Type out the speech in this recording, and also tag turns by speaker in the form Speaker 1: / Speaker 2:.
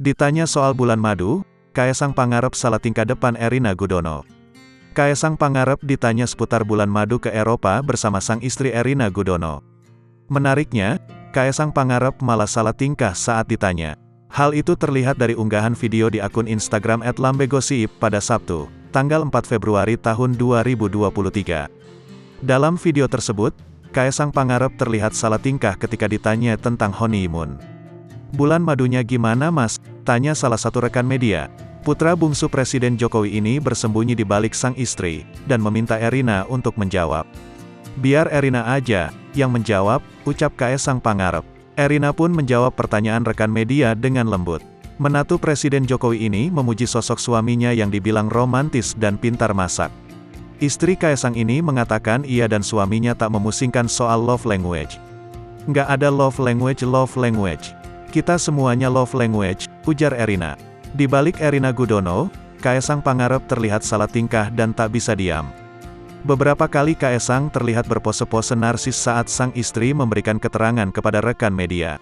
Speaker 1: Ditanya soal bulan madu, Kaesang Pangarep salah tingkah depan Erina Gudono. Kaesang Pangarep ditanya seputar bulan madu ke Eropa bersama sang istri Erina Gudono. Menariknya, Kaesang Pangarep malah salah tingkah saat ditanya. Hal itu terlihat dari unggahan video di akun Instagram @lambegosip pada Sabtu, tanggal 4 Februari tahun 2023. Dalam video tersebut, Kaesang Pangarep terlihat salah tingkah ketika ditanya tentang honeymoon. "Bulan madunya gimana mas?" tanya salah satu rekan media. Putra bungsu Presiden Jokowi ini bersembunyi di balik sang istri, dan meminta Erina untuk menjawab. "Biar Erina aja yang menjawab," ucap Kaesang Pangarep. Erina pun menjawab pertanyaan rekan media dengan lembut. Menantu Presiden Jokowi ini memuji sosok suaminya yang dibilang romantis dan pintar masak. Istri Kaesang ini mengatakan ia dan suaminya tak memusingkan soal love language. "Nggak ada love language. Kita semuanya love language," ujar Erina. Di balik Erina Gudono, Kaesang Pangarep terlihat salah tingkah dan tak bisa diam. Beberapa kali Kaesang terlihat berpose-pose narsis saat sang istri memberikan keterangan kepada rekan media.